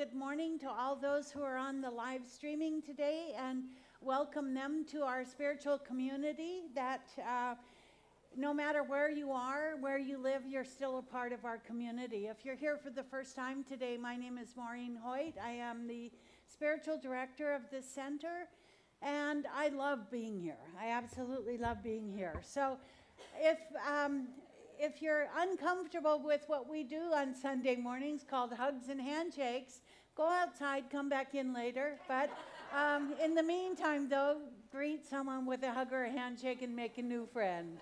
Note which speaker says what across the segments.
Speaker 1: good morning to all those who are on the live streaming today, and welcome them to our spiritual community that no matter where you are, where you live, you're still a part of our community. If you're here for the first time today, my name is Maureen Hoyt. I am the spiritual director of this center, and I love being here. I absolutely love being here. So if you're uncomfortable with what we do on Sunday mornings called hugs and handshakes, go outside, come back in later. But in the meantime, though, greet someone with a hug or a handshake and make a new friend.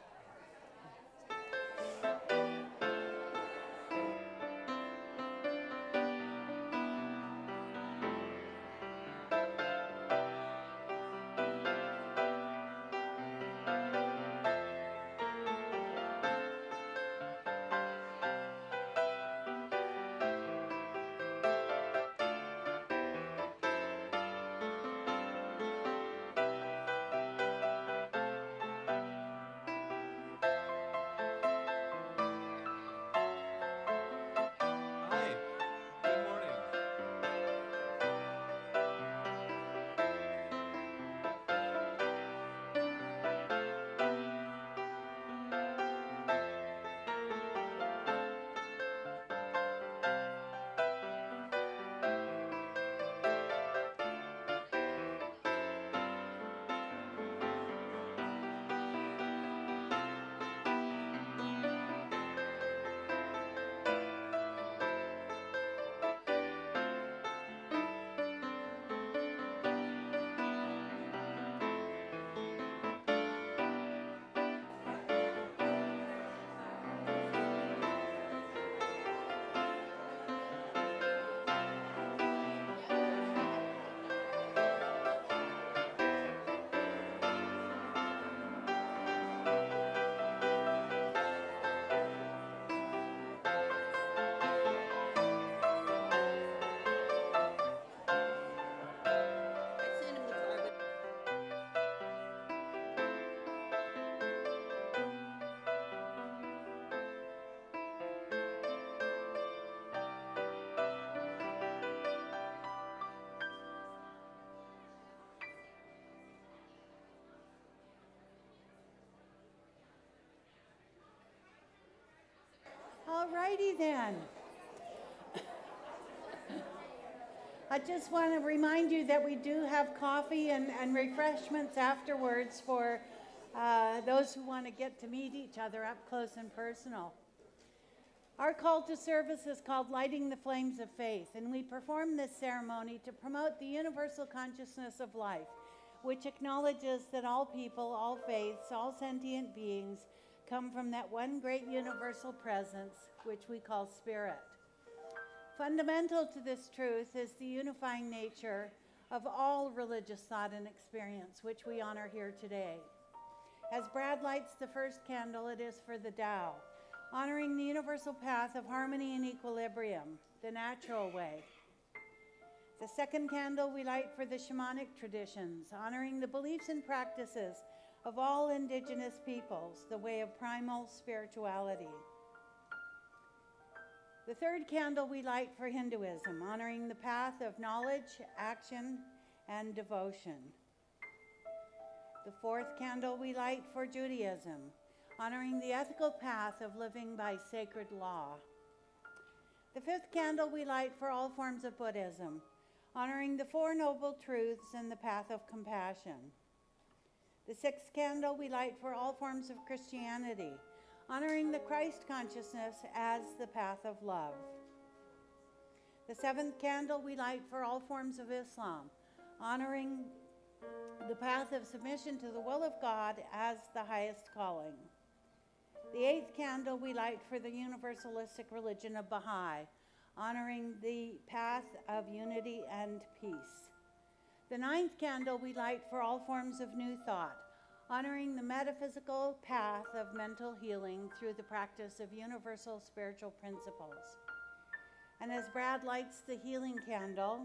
Speaker 1: Alrighty then. I just want to remind you that we do have coffee and refreshments afterwards for those who want to get to meet each other up close and personal. Our call to service is called Lighting the Flames of Faith, and we perform this ceremony to promote the universal consciousness of life, which acknowledges that all people, all faiths, all sentient beings come from that one great universal presence, which we call Spirit. Fundamental to this truth is the unifying nature of all religious thought and experience, which we honor here today. As Brad lights the first candle, it is for the Tao, honoring the universal path of harmony and equilibrium, the natural way. The second candle we light for the shamanic traditions, honoring the beliefs and practices of all indigenous peoples, the way of primal spirituality. The third candle we light for Hinduism, honoring the path of knowledge, action, and devotion. The fourth candle we light for Judaism, honoring the ethical path of living by sacred law. The fifth candle we light for all forms of Buddhism, honoring the Four Noble Truths and the path of compassion. The sixth candle we light for all forms of Christianity, honoring the Christ consciousness as the path of love. The seventh candle we light for all forms of Islam, honoring the path of submission to the will of God as the highest calling. The eighth candle we light for the universalistic religion of Baha'i, honoring the path of unity and peace. The ninth candle we light for all forms of new thought, honoring the metaphysical path of mental healing through the practice of universal spiritual principles. And as Brad lights the healing candle,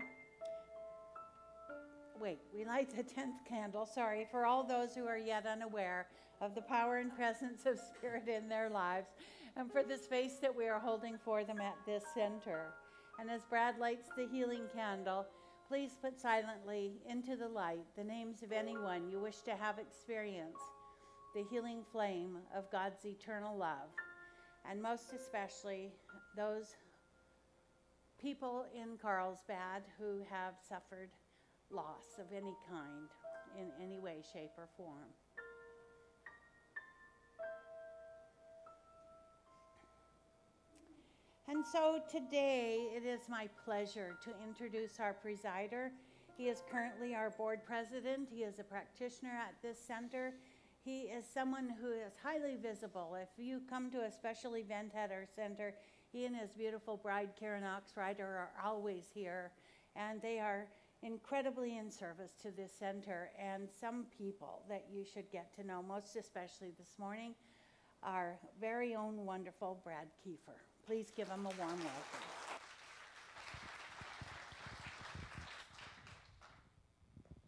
Speaker 1: we light the 10th candle, for all those who are yet unaware of the power and presence of Spirit in their lives, and for the space that we are holding for them at this center. And as Brad lights the healing candle, please put silently into the light the names of anyone you wish to have experience the healing flame of God's eternal love, and most especially those people in Carlsbad who have suffered loss of any kind in any way, shape, or form. And so today it is my pleasure to introduce our presider. He is currently our board president. He is a practitioner at this center. He is someone who is highly visible. If you come to a special event at our center, he and his beautiful bride, Karen Oxrider, are always here. And they are incredibly in service to this center. And some people that you should get to know, most especially this morning, our very own wonderful Brad Kiefer. Please give him a warm welcome.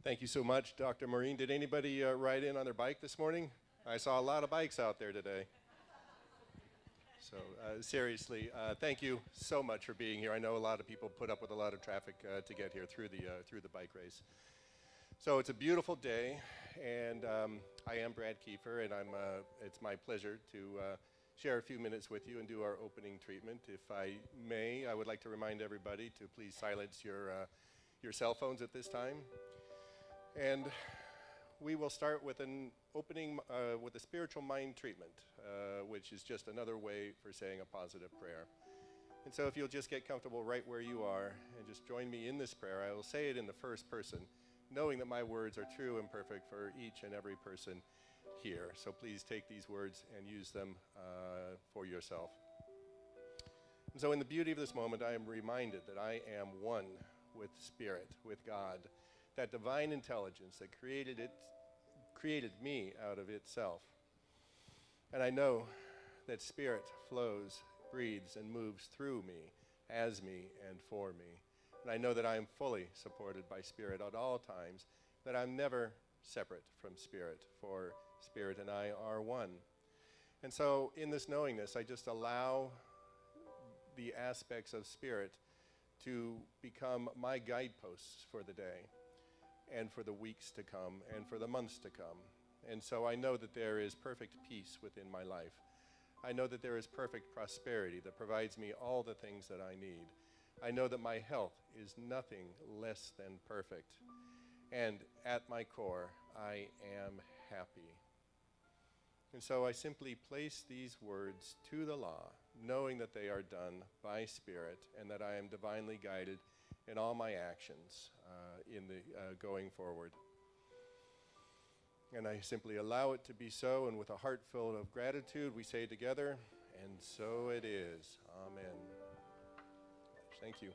Speaker 2: Thank you so much, Dr. Maureen. Did anybody ride in on their bike this morning? I saw a lot of bikes out there today. So seriously, thank you so much for being here. I know a lot of people put up with a lot of traffic to get here through the bike race. So it's a beautiful day, and I am Brad Kiefer, and it's my pleasure to share a few minutes with you and do our opening treatment. If I may, I would like to remind everybody to please silence your cell phones at this time. And we will start with an opening with a spiritual mind treatment, which is just another way for saying a positive prayer. And so if you'll just get comfortable right where you are and just join me in this prayer, I will say it in the first person, knowing that my words are true and perfect for each and every person here. So please take these words and use them for yourself. And so in the beauty of this moment, I am reminded that I am one with Spirit, with God, that divine intelligence that created me out of itself. And I know that Spirit flows, breathes, and moves through me, as me, and for me. And I know that I am fully supported by Spirit at all times, that I'm never separate from Spirit, for Spirit and I are one. And so in this knowingness, I just allow the aspects of Spirit to become my guideposts for the day, and for the weeks to come, and for the months to come. And so I know that there is perfect peace within my life. I know that there is perfect prosperity that provides me all the things that I need. I know that my health is nothing less than perfect. And at my core, I am happy. And so I simply place these words to the law, knowing that they are done by Spirit and that I am divinely guided in all my actions in the going forward. And I simply allow it to be so, and with a heart full of gratitude, we say together, and so it is. Amen. Thank you.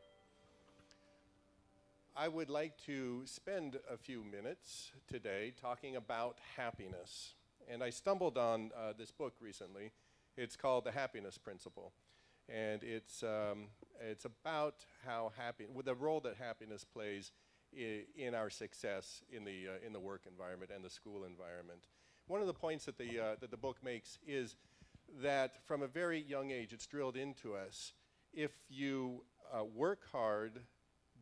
Speaker 2: I would like to spend a few minutes today talking about happiness. And I stumbled on this book recently. It's called The Happiness Principle. And it's about how the role that happiness plays in our success in the work environment and the school environment. One of the points that the book makes is that from a very young age, it's drilled into us. If you work hard,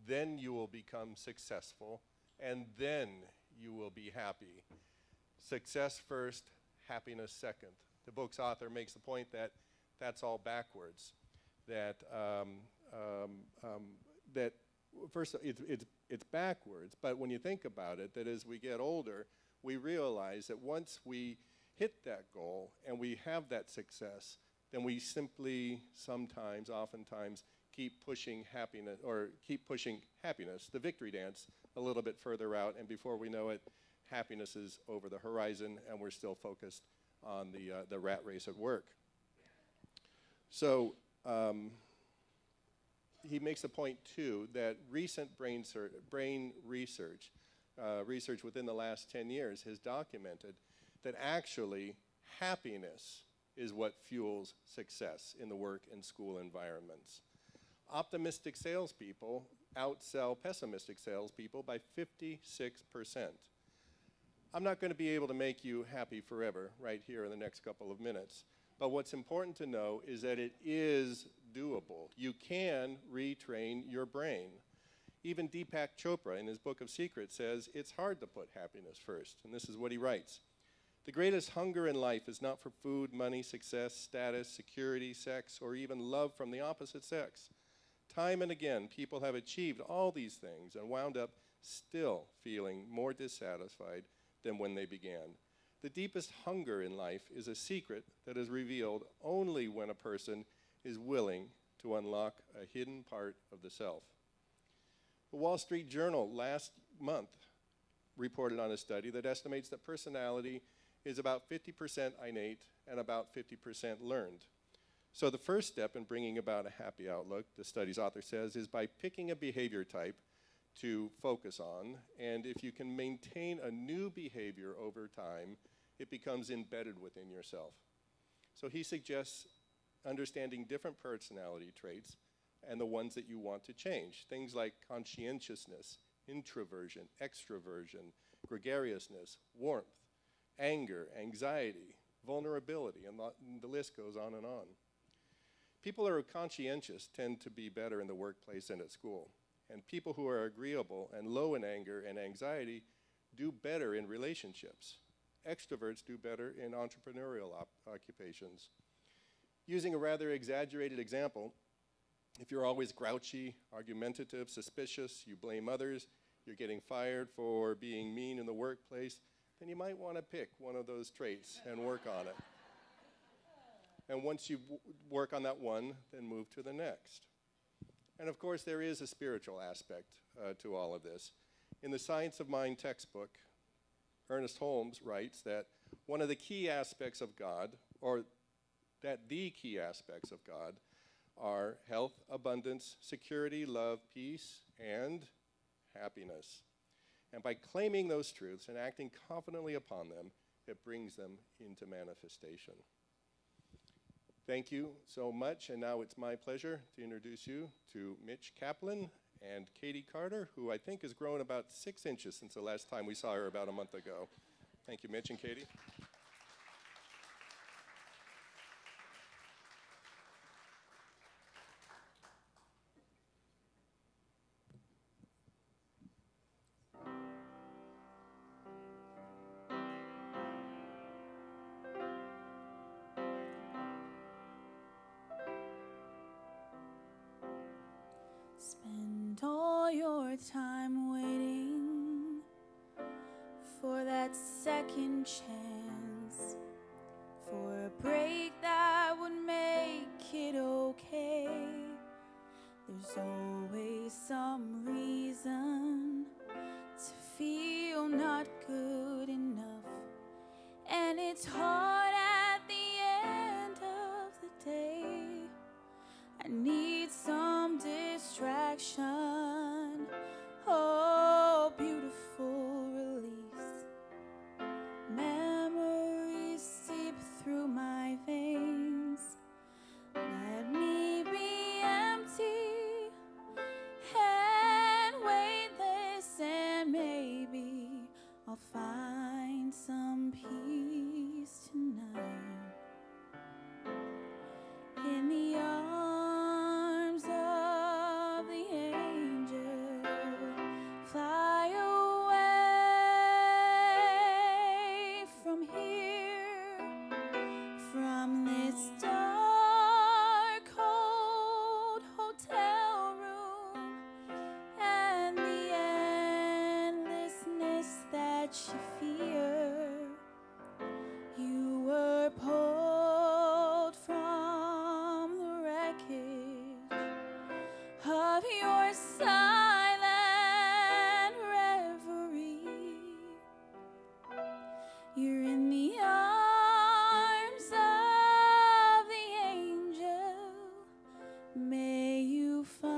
Speaker 2: then you will become successful, and then you will be happy. Success first, happiness second. The book's author makes the point that that's all backwards. That first it's backwards, but when you think about it, that as we get older, we realize that once we hit that goal and we have that success, then we simply oftentimes keep pushing happiness, the victory dance, a little bit further out, and before we know it, happiness is over the horizon, and we're still focused on the rat race at work. So he makes a point, too, that recent brain research within the last 10 years has documented that actually happiness is what fuels success in the work and school environments. Optimistic salespeople outsell pessimistic salespeople by 56%. I'm not going to be able to make you happy forever right here in the next couple of minutes, But what's important to know is that it is doable. You can retrain your brain. Even Deepak Chopra in his book of Secrets says it's hard to put happiness first. And this is what he writes. The greatest hunger in life is not for food, money, success, status, security, sex, or even love from the opposite sex. Time and again, people have achieved all these things and wound up still feeling more dissatisfied than when they began. The deepest hunger in life is a secret that is revealed only when a person is willing to unlock a hidden part of the self. The Wall Street Journal last month reported on a study that estimates that personality is about 50% innate and about 50% learned. So the first step in bringing about a happy outlook, the study's author says, is by picking a behavior type to focus on, and if you can maintain a new behavior over time, it becomes embedded within yourself. So he suggests understanding different personality traits and the ones that you want to change. Things like conscientiousness, introversion, extroversion, gregariousness, warmth, anger, anxiety, vulnerability, and the list goes on and on. People who are conscientious tend to be better in the workplace and at school. And people who are agreeable and low in anger and anxiety do better in relationships. Extroverts do better in entrepreneurial occupations. Using a rather exaggerated example, if you're always grouchy, argumentative, suspicious, you blame others, you're getting fired for being mean in the workplace, then you might want to pick one of those traits and work on it. And once you work on that one, then move to the next. And of course, there is a spiritual aspect to all of this. In the Science of Mind textbook, Ernest Holmes writes that one of the key aspects of God, or that the key aspects of God, are health, abundance, security, love, peace, and happiness. And by claiming those truths and acting confidently upon them, it brings them into manifestation. Thank you so much, and now it's my pleasure to introduce you to Mitch Kaplan and Katie Carter, who I think has grown about 6 inches since the last time we saw her about a month ago. Thank you, Mitch and Katie.
Speaker 3: Spend all your time waiting for that second chance, for a break that would make it okay. There's always some reason to feel not good enough, and it's hard at the end of the day. I need some distraction, oh, beautiful release. Memories seep through my veins. Let me be empty and weightless, and maybe I'll find some peace tonight. In the arms of the angel, fly away from here, from this dark, cold hotel room, and the endlessness that you fear. You were pulled from the wreckage of your silent reverie. You're in the arms of the angel. May you find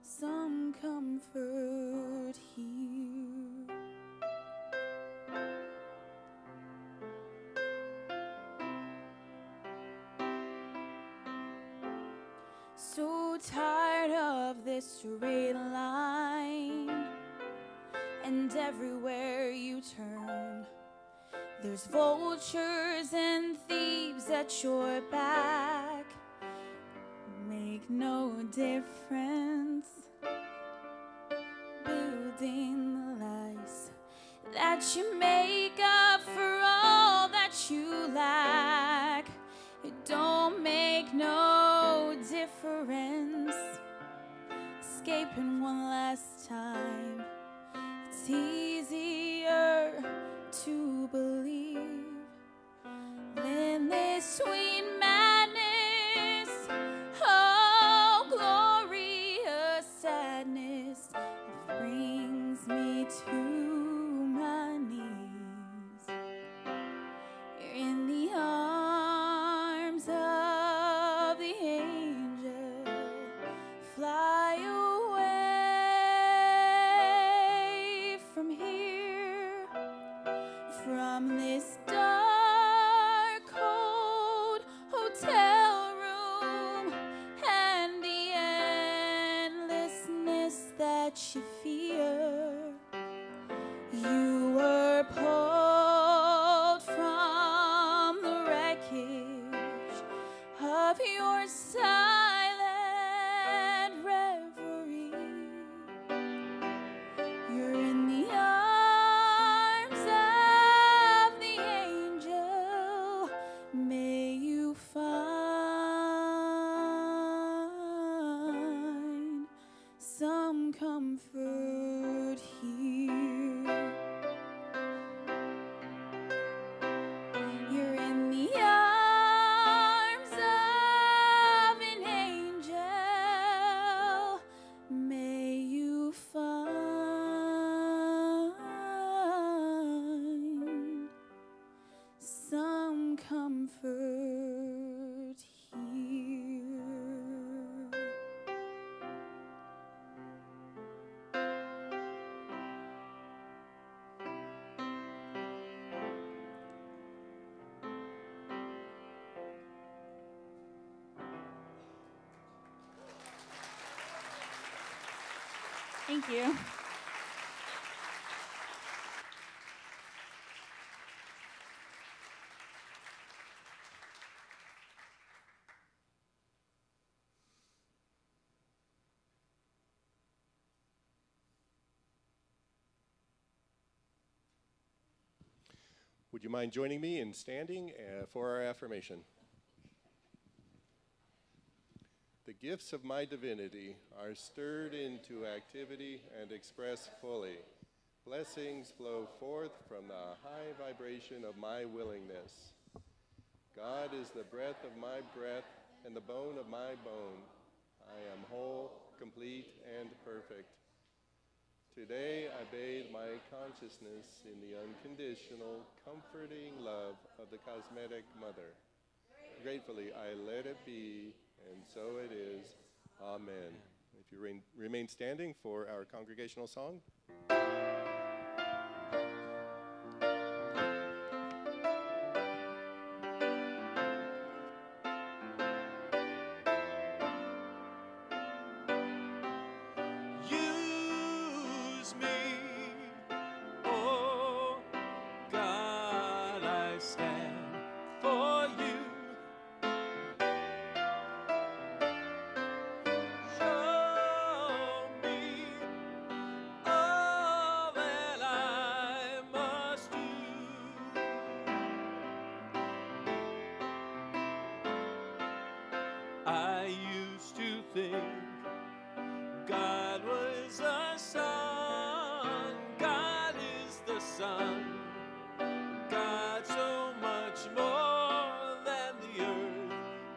Speaker 3: some comfort here. So tired of this straight line, and everywhere you turn, There's vultures and thieves at your back. Make no difference. Building the lies that you make up for all that you lack. It don't make no difference. Escaping one last time. It's easier to believe than this sweet madness. Oh, glorious sadness that brings me to my knees. You're in the arms of the angel. Fly away from here, from this dark, cold hotel room and the endlessness that you fear. You were pulled from the wreckage of your silent reverie. You're in the arms of the angel. May you find some comfort here. You're in the arms of an angel. May you find some comfort here. Thank you.
Speaker 2: Would you mind joining me in standing for our affirmation? The gifts of my divinity are stirred into activity and expressed fully. Blessings flow forth from the high vibration of my willingness. God is the breath of my breath and the bone of my bone. I am whole, complete, and perfect. Today I bathe my consciousness in the unconditional, comforting love of the Cosmetic Mother. Gratefully I let it be, and so it is. Amen. If you remain standing for our congregational song.
Speaker 4: Use me, oh God, I stand for you. Show me all that I must do. I used to think God was a son, God is the Son, God so much more than the earth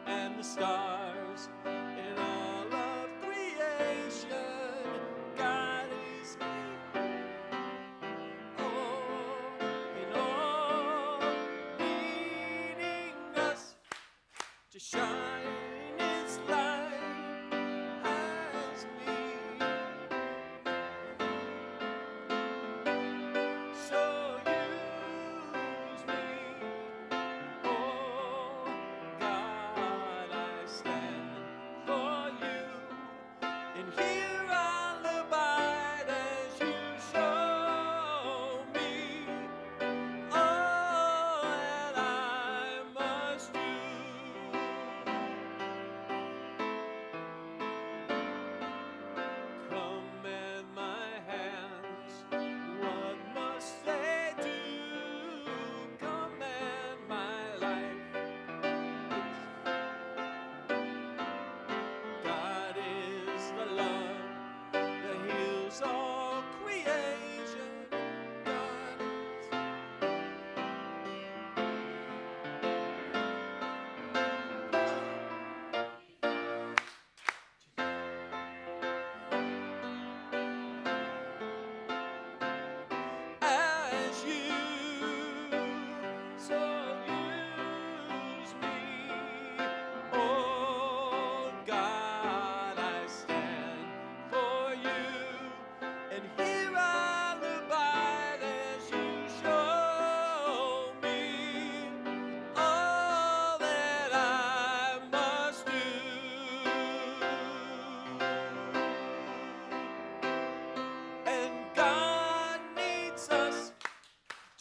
Speaker 4: and the stars and all of creation. God is me, oh, in all, leading us to shine His light as me.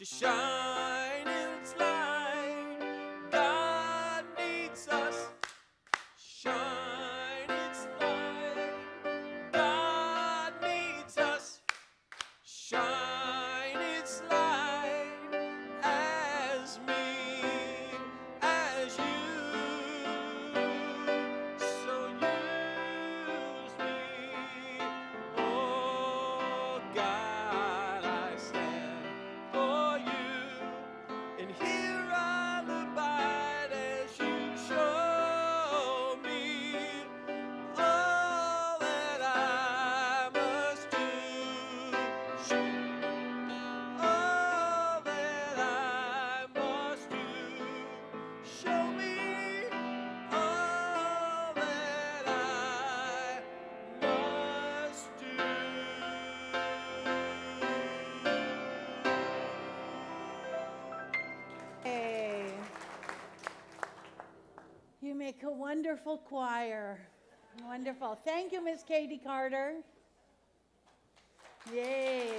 Speaker 4: to shine its light. God needs us, shine its light. God needs us, shine its light. As me, as you, so use me. Oh God, I stand for you, and here I'll abide as you show me all that I must do. All that I must do. Show me all that I must do.
Speaker 1: Hey. You make a wonderful choir. Wonderful. Thank you, Miss Katie Carter. Yay.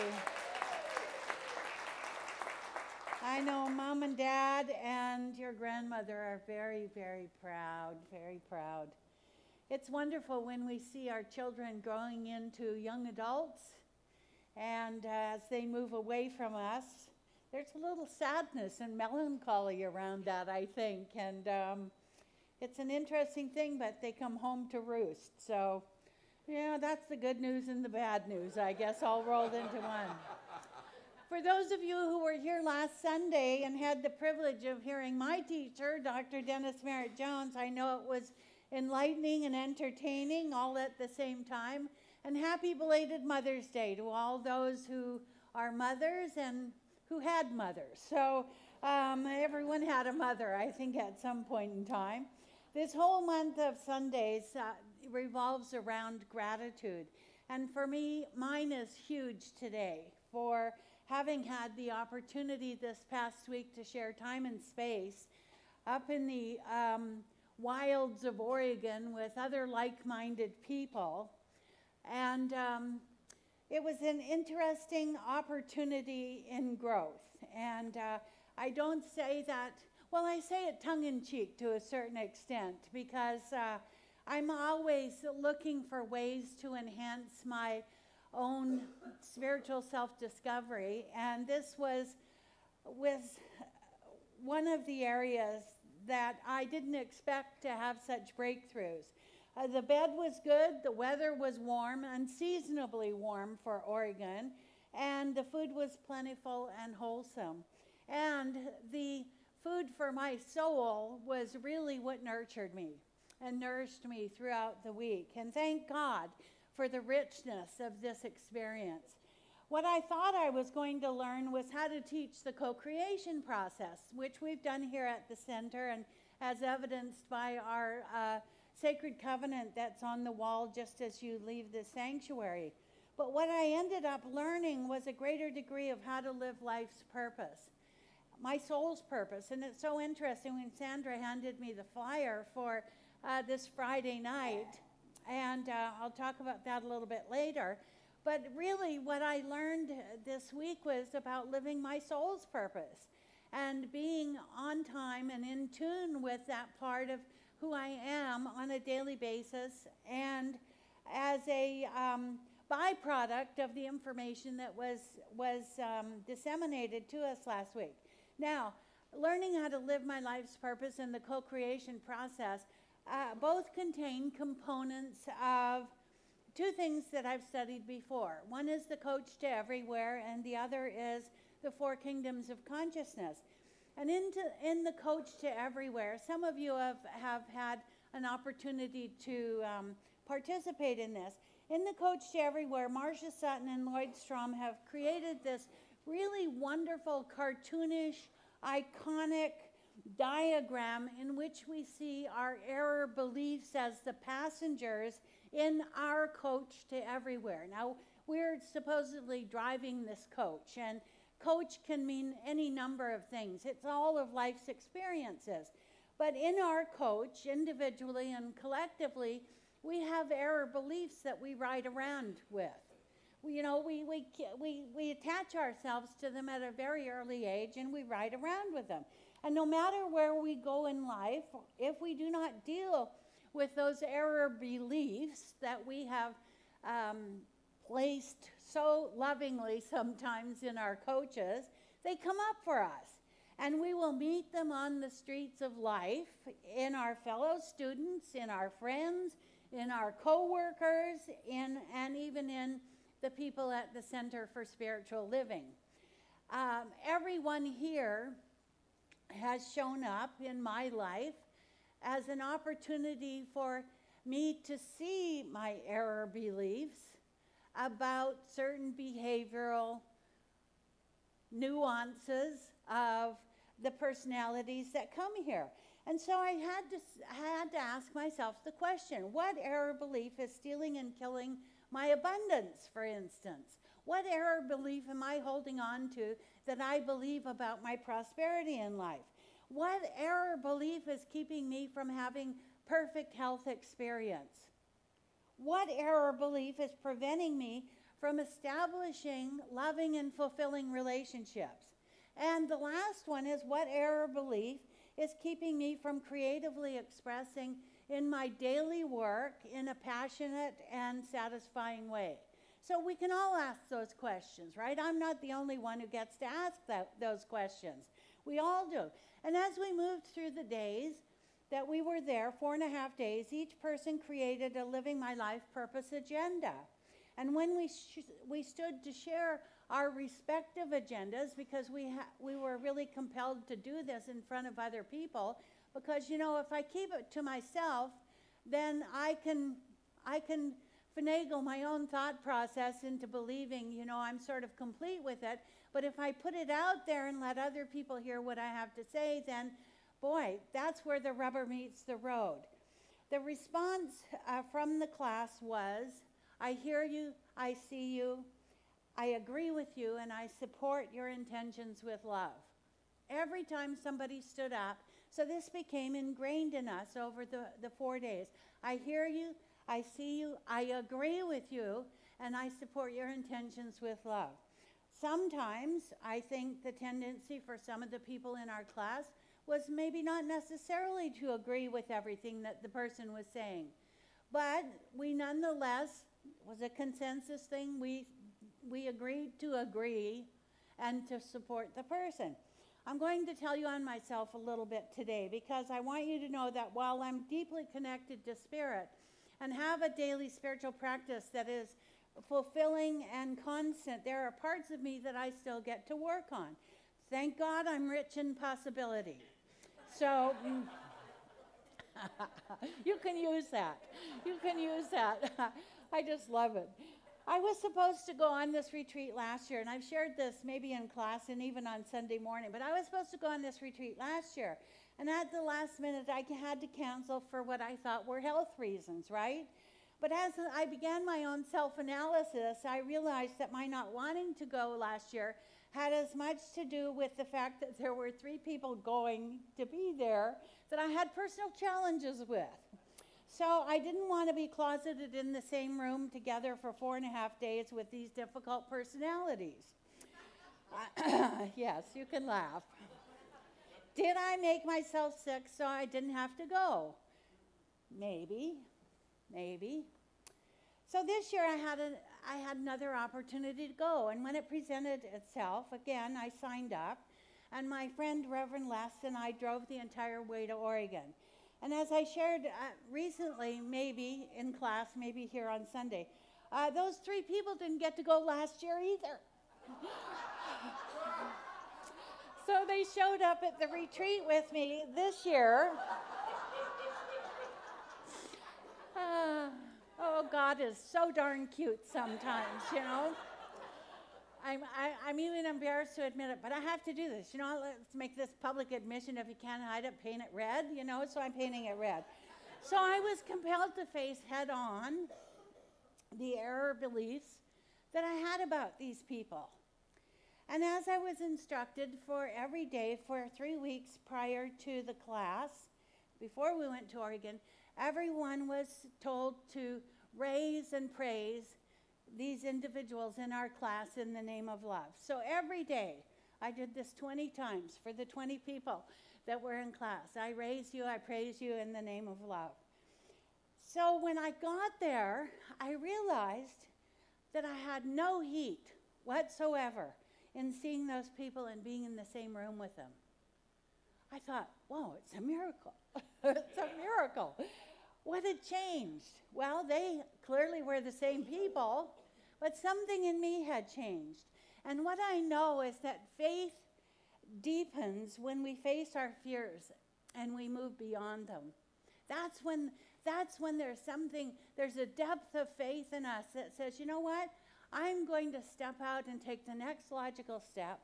Speaker 1: I know Mom and Dad and your grandmother are very, very proud, very proud. It's wonderful when we see our children growing into young adults, and as they move away from us, there's a little sadness and melancholy around that, I think, and it's an interesting thing, but they come home to roost. So, yeah, that's the good news and the bad news, I guess, all rolled into one. For those of you who were here last Sunday and had the privilege of hearing my teacher, Dr. Dennis Merritt Jones, I know it was enlightening and entertaining all at the same time. And happy belated Mother's Day to all those who are mothers and who had mothers. So everyone had a mother, I think, at some point in time. This whole month of Sundays revolves around gratitude. And for me, mine is huge today for having had the opportunity this past week to share time and space up in the wilds of Oregon with other like-minded people. And it was an interesting opportunity in growth. And I don't say that, well, I say it tongue-in-cheek to a certain extent because I'm always looking for ways to enhance my own spiritual self-discovery, and this was one of the areas that I didn't expect to have such breakthroughs. The bed was good, the weather was warm, unseasonably warm for Oregon, and the food was plentiful and wholesome. And the food for my soul was really what nurtured me and nourished me throughout the week. And thank God for the richness of this experience. What I thought I was going to learn was how to teach the co-creation process, which we've done here at the center, and as evidenced by our sacred covenant that's on the wall just as you leave the sanctuary. But what I ended up learning was a greater degree of how to live life's purpose, my soul's purpose. And it's so interesting when Sandra handed me the flyer for this Friday night, and I'll talk about that a little bit later. But really what I learned this week was about living my soul's purpose and being on time and in tune with that part of who I am on a daily basis, and as a byproduct of the information that was disseminated to us last week. Now, learning how to live my life's purpose and the co-creation process both contain components of two things that I've studied before. One is the Coach to Everywhere, and the other is the Four Kingdoms of Consciousness. And in the Coach to Everywhere, some of you have had an opportunity to participate in this. In the Coach to Everywhere, Marcia Sutton and Lloyd Strom have created this really wonderful, cartoonish, iconic diagram in which we see our error beliefs as the passengers in our coach to everywhere. Now, we're supposedly driving this coach, and coach can mean any number of things. It's all of life's experiences. But in our coach, individually and collectively, we have error beliefs that we ride around with. we attach ourselves to them at a very early age, and we ride around with them. And no matter where we go in life, if we do not deal with those error beliefs that we have placed so lovingly sometimes in our coaches, they come up for us. And we will meet them on the streets of life, in our fellow students, in our friends, in our co-workers, and even in the people at the Center for Spiritual Living. Everyone here has shown up in my life as an opportunity for me to see my error beliefs about certain behavioral nuances of the personalities that come here. And so I had to ask myself the question, what error belief is stealing and killing my abundance, for instance? What error belief am I holding on to that I believe about my prosperity in life? What error belief is keeping me from having perfect health experience? What error belief is preventing me from establishing loving and fulfilling relationships? And the last one is, what error belief is keeping me from creatively expressing in my daily work in a passionate and satisfying way? So we can all ask those questions, right? I'm not the only one who gets to ask those questions. We all do. And as we moved through the days that we were there, 4.5 days, each person created a Living My Life Purpose agenda. And when we stood to share our respective agendas, because we were really compelled to do this in front of other people, because, if I keep it to myself, then I can finagle my own thought process into believing, I'm sort of complete with it. But if I put it out there and let other people hear what I have to say, then, boy, that's where the rubber meets the road. The response from the class was, I hear you, I see you, I agree with you, and I support your intentions with love. Every time somebody stood up, so this became ingrained in us over the 4 days. I hear you, I see you, I agree with you, and I support your intentions with love. Sometimes I think the tendency for some of the people in our class was maybe not necessarily to agree with everything that the person was saying, but we nonetheless, was a consensus thing, we agreed to agree and to support the person. I'm going to tell you on myself a little bit today, because I want you to know that while I'm deeply connected to Spirit and have a daily spiritual practice that is fulfilling and constant, there are parts of me that I still get to work on. Thank God I'm rich in possibility. So you can use that. You can use that. I just love it. I was supposed to go on this retreat last year, and I've shared this maybe in class and even on Sunday morning, but I was supposed to go on this retreat last year. And at the last minute, I had to cancel for what I thought were health reasons, right? But as I began my own self-analysis, I realized that my not wanting to go last year had as much to do with the fact that there were 3 people going to be there that I had personal challenges with. So I didn't want to be closeted in the same room together for 4.5 days with these difficult personalities. Yes, you can laugh. Did I make myself sick so I didn't have to go? Maybe. So this year I had another opportunity to go, and when it presented itself, again, I signed up, and my friend Reverend Les and I drove the entire way to Oregon. And as I shared recently, maybe in class, maybe here on Sunday, those 3 people didn't get to go last year either. So they showed up at the retreat with me this year. Oh, God is so darn cute sometimes, I'm even embarrassed to admit it, but I have to do this. Let's make this public admission. If you can't hide it, paint it red, so I'm painting it red. So I was compelled to face head on the error beliefs that I had about these people. And as I was instructed for every day for 3 weeks prior to the class, before we went to Oregon, everyone was told to raise and praise these individuals in our class in the name of love. So every day, I did this 20 times for the 20 people that were in class. I raise you, I praise you in the name of love. So when I got there, I realized that I had no heat whatsoever in seeing those people and being in the same room with them. I thought, whoa, it's a miracle. It's a miracle. What had changed? Well, they clearly were the same people, but something in me had changed. And what I know is that faith deepens when we face our fears and we move beyond them. That's when there's a depth of faith in us that says, you know what? I'm going to step out and take the next logical step.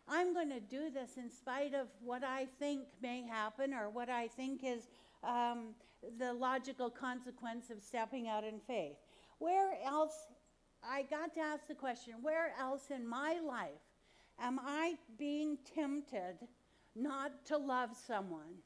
Speaker 1: I'm going to do this in spite of what I think may happen or what I think is the logical consequence of stepping out in faith. Where else, I got to ask the question, where else in my life am I being tempted not to love someone?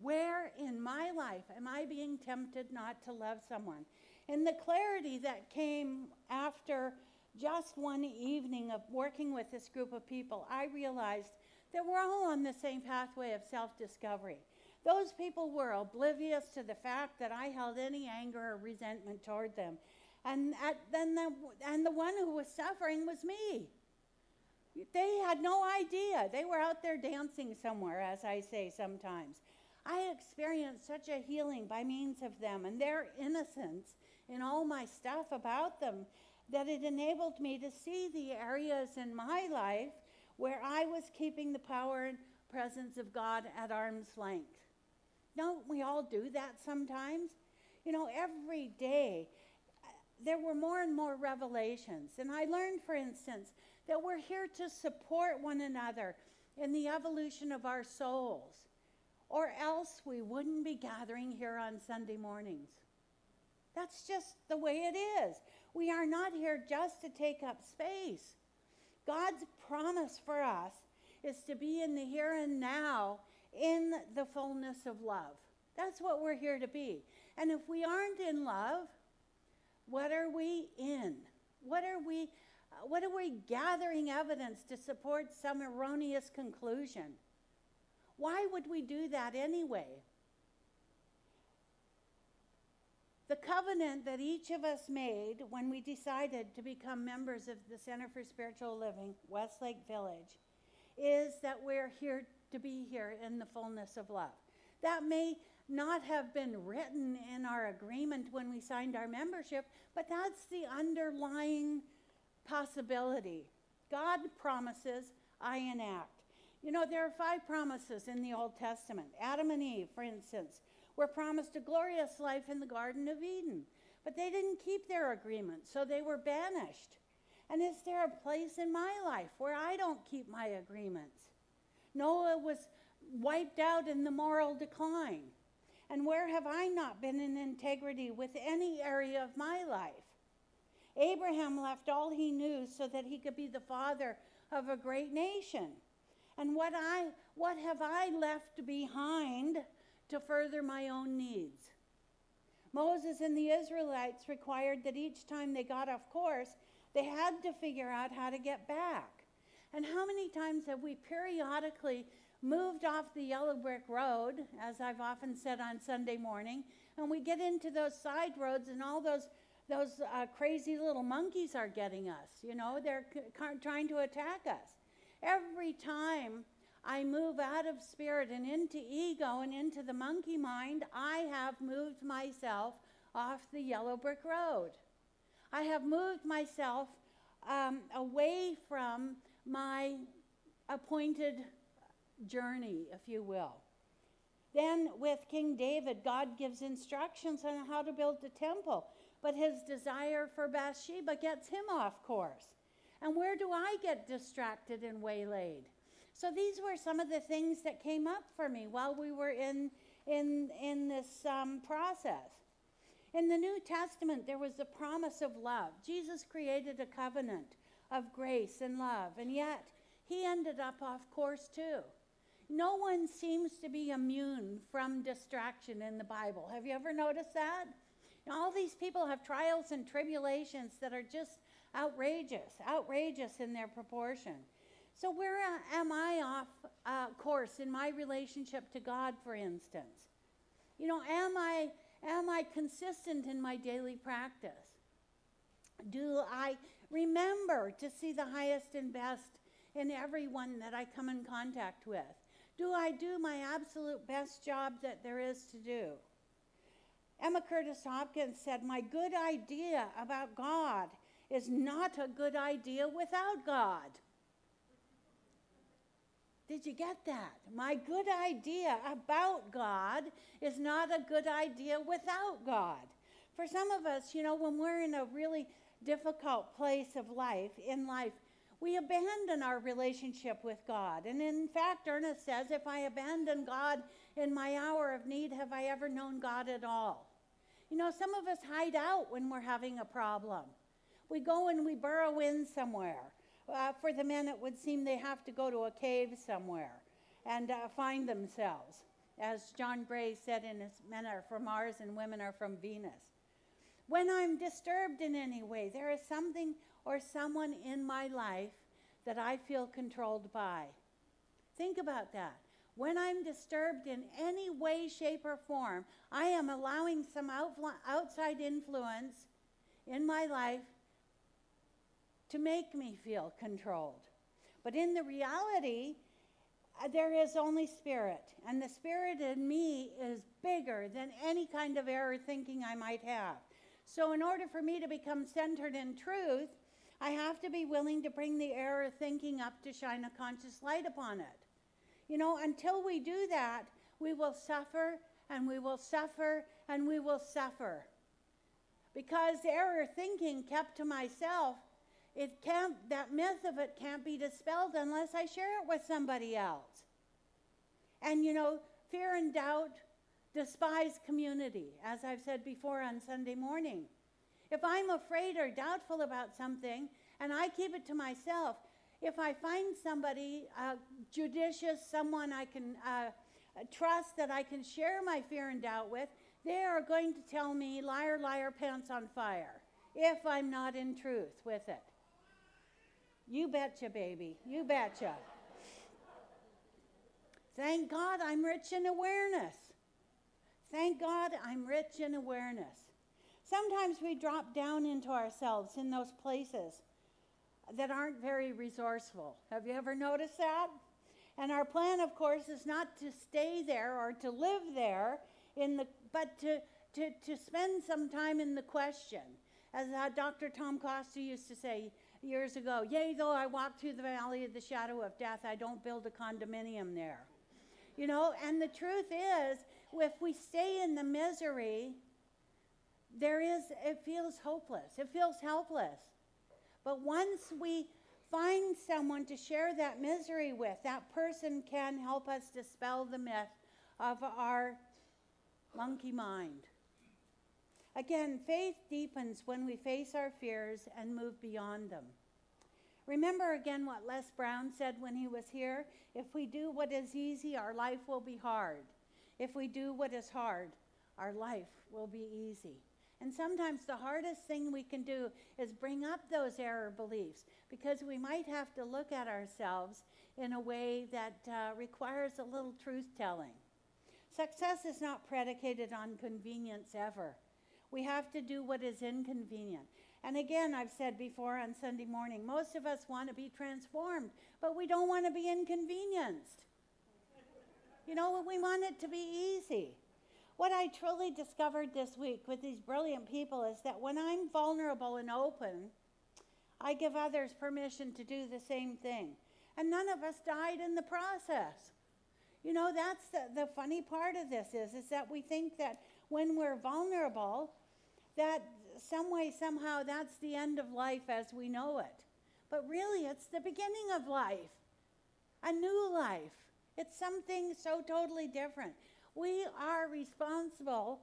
Speaker 1: Where in my life am I being tempted not to love someone? And the clarity that came after just one evening of working with this group of people, I realized that we're all on the same pathway of self-discovery. Those people were oblivious to the fact that I held any anger or resentment toward them. And the one who was suffering was me. They had no idea. They were out there dancing somewhere, as I say sometimes. I experienced such a healing by means of them and their innocence in all my stuff about them that it enabled me to see the areas in my life where I was keeping the power and presence of God at arm's length. Don't we all do that sometimes? You know, every day there were more and more revelations. And I learned, for instance, that we're here to support one another in the evolution of our souls, or else we wouldn't be gathering here on Sunday mornings. That's just the way it is. We are not here just to take up space. God's promise for us is to be in the here and now in the fullness of love. That's what we're here to be. And if we aren't in love, what are we in? What are we gathering evidence to support some erroneous conclusion? Why would we do that anyway? The covenant that each of us made when we decided to become members of the Center for Spiritual Living, Westlake Village, is that we're here to be here in the fullness of love. That may not have been written in our agreement when we signed our membership, but that's the underlying possibility. God promises, I enact. You know, there are 5 promises in the Old Testament. Adam and Eve, for instance, were promised a glorious life in the Garden of Eden, but they didn't keep their agreement, so they were banished. And is there a place in my life where I don't keep my agreements? Noah was wiped out in the moral decline. And where have I not been in integrity with any area of my life? Abraham left all he knew so that he could be the father of a great nation. And what have I left behind to further my own needs? Moses and the Israelites required that each time they got off course, they had to figure out how to get back. And how many times have we periodically moved off the yellow brick road, as I've often said on Sunday morning, and we get into those side roads and all those crazy little monkeys are getting us. You know, they're trying to attack us. Every time I move out of spirit and into ego and into the monkey mind, I have moved myself off the yellow brick road. I have moved myself away from my appointed journey, if you will. Then with King David, God gives instructions on how to build the temple, but his desire for Bathsheba gets him off course. And where do I get distracted and waylaid? So these were some of the things that came up for me while we were in this process. In the New Testament, there was the promise of love. Jesus created a covenant of grace and love, and yet he ended up off course too. No one seems to be immune from distraction in the Bible. Have you ever noticed that? And all these people have trials and tribulations that are just outrageous in their proportion. So where am I off course in my relationship to God, for instance? You know, am I consistent in my daily practice? Do I remember to see the highest and best in everyone that I come in contact with? Do I do my absolute best job that there is to do? Emma Curtis Hopkins said, "My good idea about God is not a good idea without God." Did you get that? My good idea about God is not a good idea without God. For some of us, you know, when we're in a really difficult place of life, we abandon our relationship with God. And in fact, Ernest says, if I abandon God in my hour of need, have I ever known God at all? You know, some of us hide out when we're having a problem. We go and we burrow in somewhere. For the men, it would seem they have to go to a cave somewhere and find themselves. As John Gray said in his Men Are From Mars and Women Are From Venus. When I'm disturbed in any way, there is something or someone in my life that I feel controlled by. Think about that. When I'm disturbed in any way, shape, or form, I am allowing some outside influence in my life to make me feel controlled. But in the reality, there is only spirit, and the spirit in me is bigger than any kind of error thinking I might have. So in order for me to become centered in truth, I have to be willing to bring the error thinking up to shine a conscious light upon it. You know, until we do that, we will suffer, and we will suffer, and we will suffer. Because error thinking kept to myself, that myth of it can't be dispelled unless I share it with somebody else. And you know, fear and doubt despise community, as I've said before on Sunday morning. If I'm afraid or doubtful about something and I keep it to myself, if I find somebody judicious, someone I can trust that I can share my fear and doubt with, they are going to tell me, liar, liar, pants on fire, if I'm not in truth with it. You betcha, baby. You betcha. Thank God I'm rich in awareness. Thank God I'm rich in awareness. Sometimes we drop down into ourselves in those places that aren't very resourceful. Have you ever noticed that? And our plan, of course, is not to stay there or to live there, but to spend some time in the question. As Dr. Tom Costa used to say years ago, "Yea, though I walk through the valley of the shadow of death, I don't build a condominium there." You know, and the truth is, if we stay in the misery, it feels hopeless. It feels helpless. But once we find someone to share that misery with, that person can help us dispel the myth of our monkey mind. Again, faith deepens when we face our fears and move beyond them. Remember again what Les Brown said when he was here? If we do what is easy, our life will be hard. If we do what is hard, our life will be easy. And sometimes the hardest thing we can do is bring up those error beliefs, because we might have to look at ourselves in a way that requires a little truth-telling. Success is not predicated on convenience ever. We have to do what is inconvenient. And again, I've said before on Sunday morning, most of us want to be transformed, but we don't want to be inconvenienced. You know, we want it to be easy. What I truly discovered this week with these brilliant people is that when I'm vulnerable and open, I give others permission to do the same thing. And none of us died in the process. You know, that's the funny part of this is that we think that when we're vulnerable, that some way, somehow, that's the end of life as we know it. But really, it's the beginning of life, a new life. It's something so totally different. We are responsible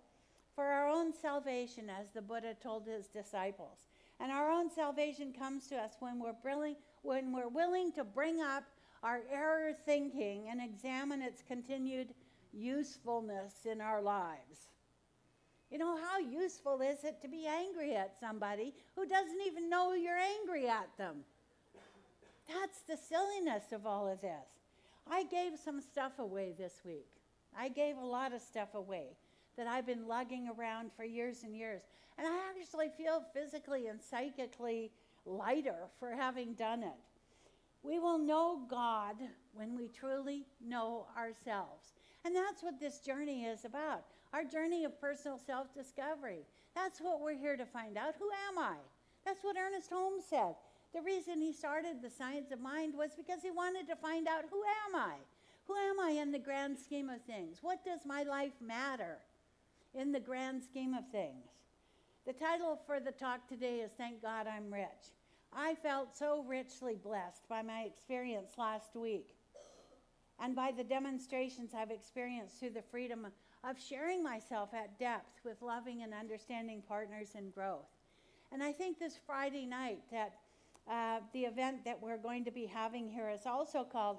Speaker 1: for our own salvation, as the Buddha told his disciples. And our own salvation comes to us when we're willing to bring up our error thinking and examine its continued usefulness in our lives. You know, how useful is it to be angry at somebody who doesn't even know you're angry at them? That's the silliness of all of this. I gave some stuff away this week. I gave a lot of stuff away that I've been lugging around for years and years. And I actually feel physically and psychically lighter for having done it. We will know God when we truly know ourselves. And that's what this journey is about, our journey of personal self-discovery. That's what we're here to find out. Who am I? That's what Ernest Holmes said. The reason he started the Science of Mind was because he wanted to find out, who am I? Who am I in the grand scheme of things? What does my life matter in the grand scheme of things? The title for the talk today is Thank God I'm Rich. I felt so richly blessed by my experience last week and by the demonstrations I've experienced through the freedom of sharing myself at depth with loving and understanding partners in growth. And I think this Friday night that the event that we're going to be having here is also called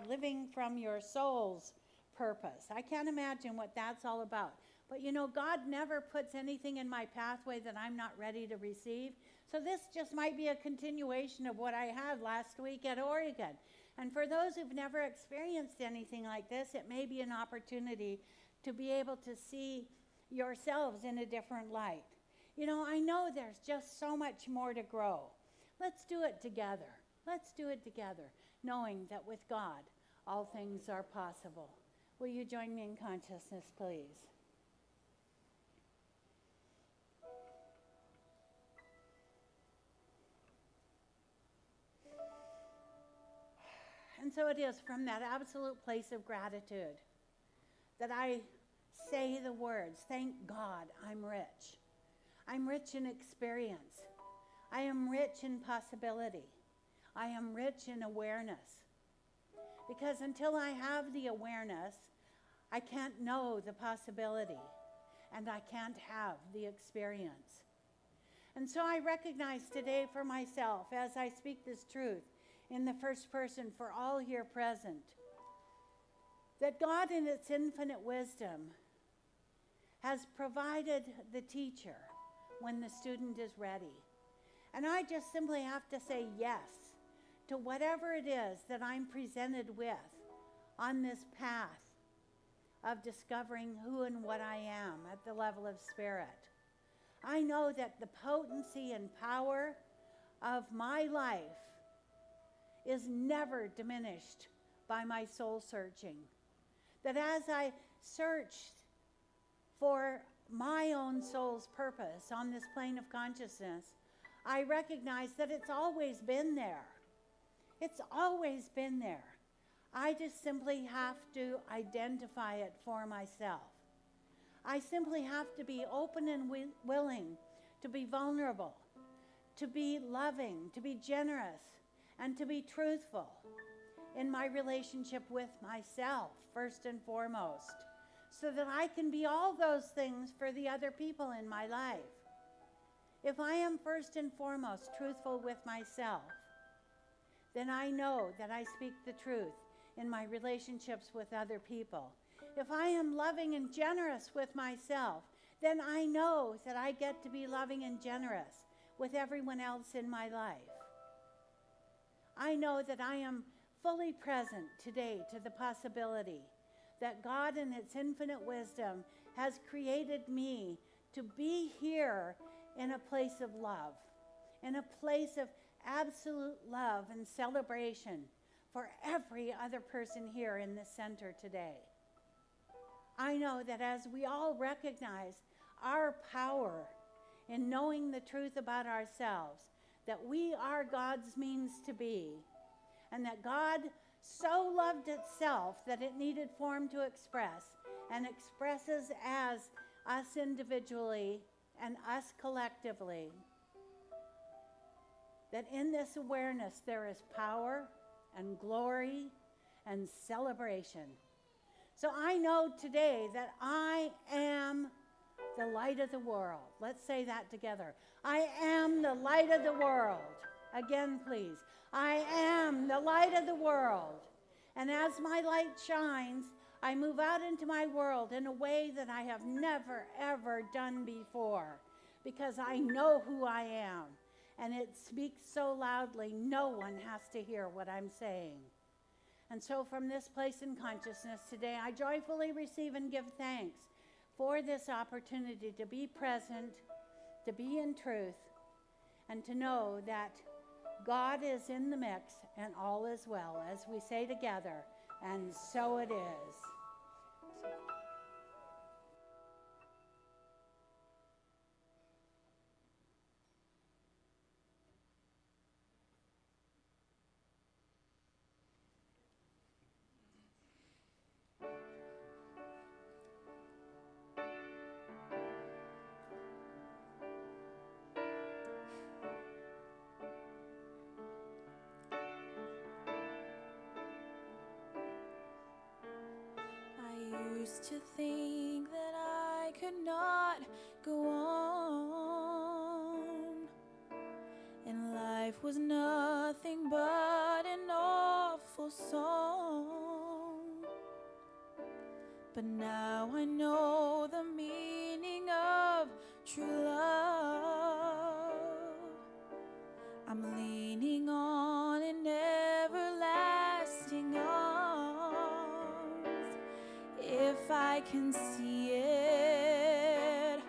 Speaker 1: Living from Your Soul's Purpose. I can't imagine what that's all about. But you know, God never puts anything in my pathway that I'm not ready to receive. So this just might be a continuation of what I had last week at Oregon. And for those who've never experienced anything like this, it may be an opportunity to be able to see yourselves in a different light. You know, I know there's just so much more to grow. Let's do it together. Let's do it together, knowing that with God, all things are possible. Will you join me in consciousness, please? And so it is from that absolute place of gratitude that I say the words, thank God I'm rich. I'm rich in experience. I am rich in possibility. I am rich in awareness. Because until I have the awareness, I can't know the possibility, and I can't have the experience. And so I recognize today for myself, as I speak this truth in the first person for all here present, that God in its infinite wisdom has provided the teacher when the student is ready. And I just simply have to say yes to whatever it is that I'm presented with on this path of discovering who and what I am at the level of spirit. I know that the potency and power of my life is never diminished by my soul searching. That as I searched for my own soul's purpose on this plane of consciousness, I recognize that it's always been there. It's always been there. I just simply have to identify it for myself. I simply have to be open and willing to be vulnerable, to be loving, to be generous, and to be truthful in my relationship with myself, first and foremost, so that I can be all those things for the other people in my life. If I am first and foremost truthful with myself, then I know that I speak the truth in my relationships with other people. If I am loving and generous with myself, then I know that I get to be loving and generous with everyone else in my life. I know that I am fully present today to the possibility that God in its infinite wisdom has created me to be here in a place of love, in a place of absolute love and celebration for every other person here in this center today. I know that as we all recognize our power in knowing the truth about ourselves, that we are God's means to be, and that God so loved itself that it needed form to express, and expresses as us individually and us collectively, that in this awareness there is power and glory and celebration. So I know today that I am the light of the world. Let's say that together. I am the light of the world. Again, please. I am the light of the world. And as my light shines, I move out into my world in a way that I have never, ever done before, because I know who I am, and it speaks so loudly, no one has to hear what I'm saying. And so from this place in consciousness today, I joyfully receive and give thanks for this opportunity to be present, to be in truth, and to know that God is in the mix and all is well, as we say together, and so it is.
Speaker 3: I used to think that I could not go on, and life was nothing but an awful song. But now I know the meaning of true love. I'm leaning on an everlasting arms. If I can see it,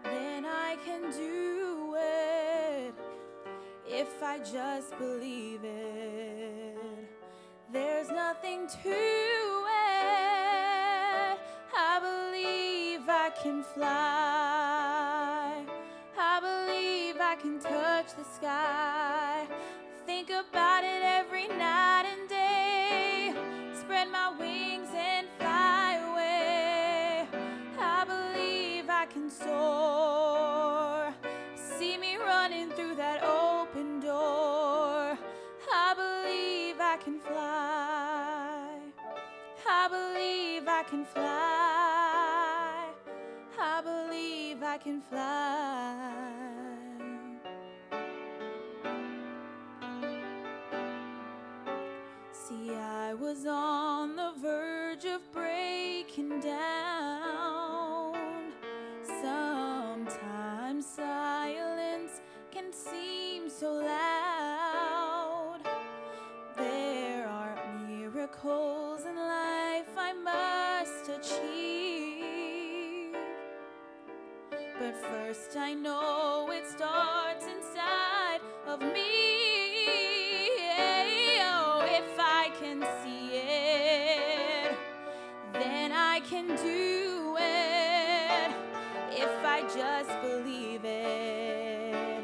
Speaker 3: then I can do it. If I just believe it, there's nothing to it. I believe I can fly. I believe I can touch the sky. Think about it every night and day. Spread my wings and fly away. I believe I can soar. See me running through that open door. I believe I can fly. I believe I can fly. I believe I can fly. See, I was on the verge of breaking down. Sometimes silence can seem so loud. There are miracles in life I must achieve. But first I know it starts inside of me. Oh, if I can see it, then I can do it. If I just believe it,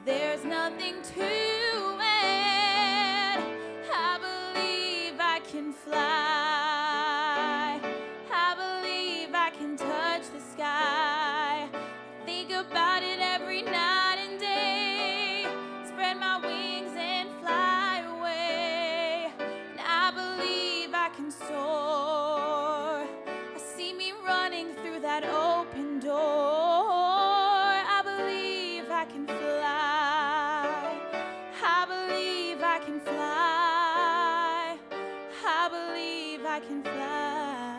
Speaker 3: there's nothing to it. I believe I can fly. I believe I can touch the sky. Think about it every night and day. Spread my wings and fly away. And I believe I can soar. I see me running through that open door. I believe I can fly. I believe I can fly. I believe I can fly.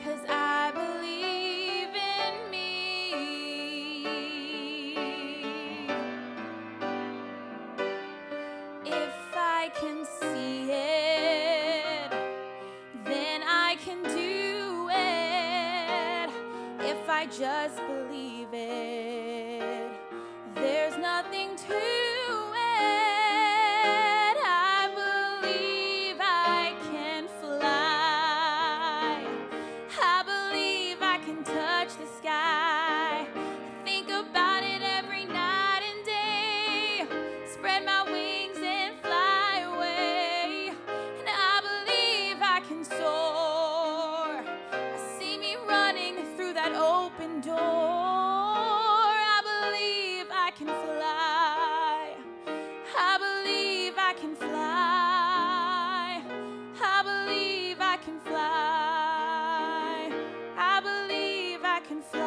Speaker 3: 'Cause I believe in me. If I can see it, then I can do it. If I just believe it, there's nothing to it. I believe I can fly. I believe I can touch the sky. Think about it every night and day. Spread my wings and fly away. And I believe I can soar. I see me running through that open door. I believe I can fly. I believe I can fly. I believe I can fly. I believe I can fly.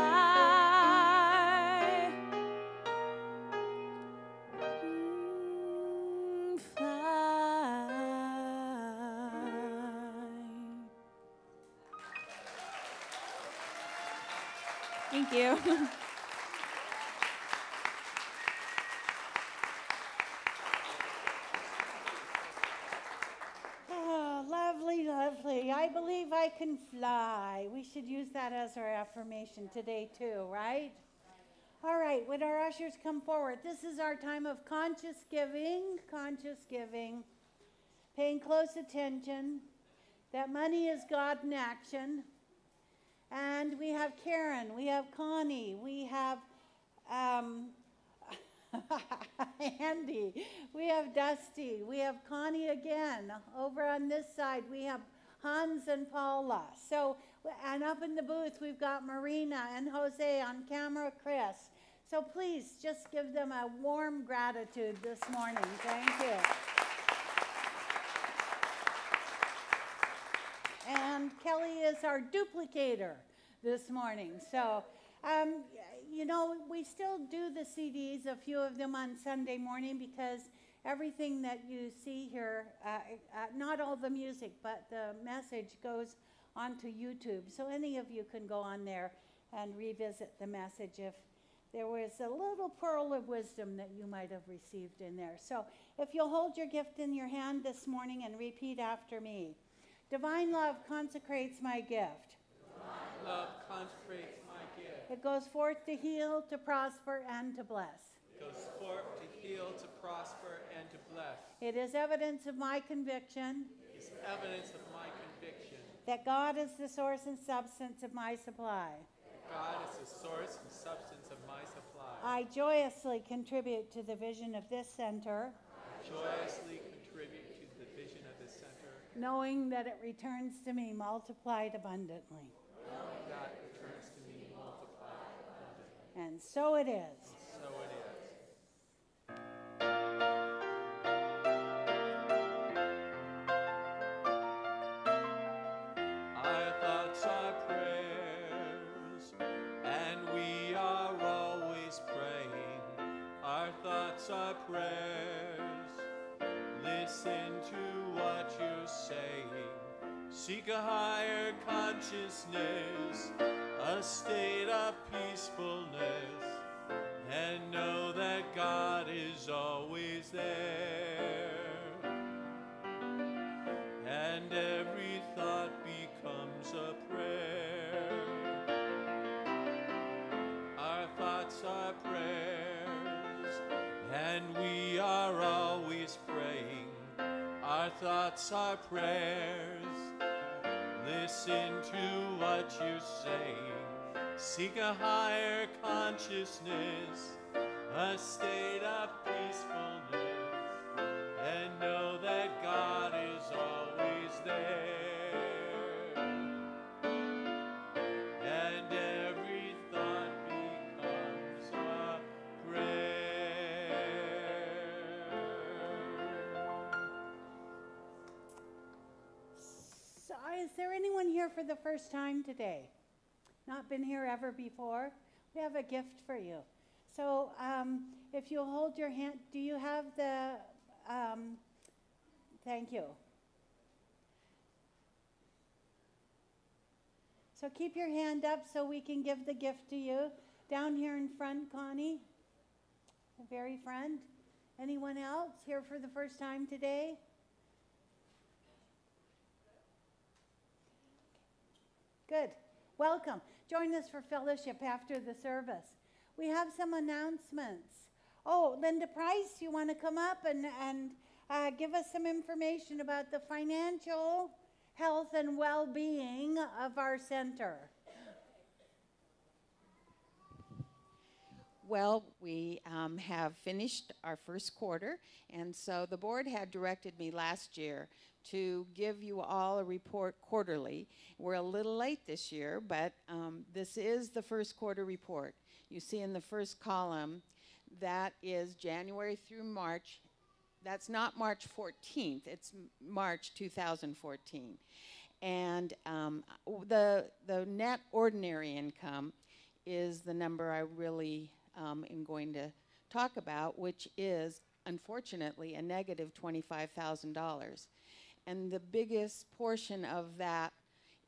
Speaker 3: Fly. Thank you.
Speaker 1: Oh, lovely, lovely. I believe I can fly. We should use that as our affirmation today, too, right? All right, would our ushers come forward? This is our time of conscious giving, paying close attention, that money is God in action. And we have Karen, we have Connie, we have Andy, we have Dusty, we have Connie again. Over on this side, we have Hans and Paula. So, and up in the booth, we've got Marina and Jose, on camera, Chris. So please just give them a warm gratitude this morning. Thank you. And Kelly is our duplicator this morning. So, you know, we still do the CDs, a few of them on Sunday morning, because everything that you see here, not all the music, but the message goes onto YouTube. So any of you can go on there and revisit the message if there was a little pearl of wisdom that you might have received in there. So if you'll hold your gift in your hand this morning and repeat after me. Divine love consecrates my gift.
Speaker 4: Divine love consecrates my gift.
Speaker 1: It goes forth to heal, to prosper, and to bless.
Speaker 4: It goes forth to heal, to prosper, and to bless.
Speaker 1: It is evidence of my conviction
Speaker 4: It is evidence of my conviction
Speaker 1: that God is the source and substance of my supply.
Speaker 4: that God is the source and substance of my supply.
Speaker 1: I joyously contribute to the vision of this center,
Speaker 4: I joyously contribute to the vision of this center,
Speaker 1: knowing that it returns to me multiplied abundantly.
Speaker 4: knowing that returns to me multiplied abundantly.
Speaker 1: And so it is.
Speaker 4: So it is. Our thoughts are prayers, and we are always praying. Our thoughts are prayers. Listen to what you're saying. Seek a higher consciousness, a state of peacefulness, and know that God is always there. And every thought becomes a prayer. Our thoughts are prayers, and we are always praying. Our thoughts are prayers. Listen to what you're saying. Seek a higher consciousness, a state of peacefulness, and know that God is always there. And every thought becomes a prayer.
Speaker 1: So, is there anyone here for the first time today? Not been here ever before? We have a gift for you. So if you'll hold your hand, do you have the, thank you. So keep your hand up so we can give the gift to you. Down here in front, Connie, the very front. Anyone else here for the first time today? Good. Welcome. Join us for fellowship after the service. We have some announcements. Oh, Linda Price, you want to come up and give us some information about the financial health and well-being of our center?
Speaker 5: Well, we have finished our first quarter, and so the board had directed me last year to give you all a report quarterly. We're a little late this year, but this is the first quarter report. You see in the first column, that is January through March. That's not March 14th, it's March 2014. And the net ordinary income is the number I really am going to talk about, which is, unfortunately, a negative $25,000. And the biggest portion of that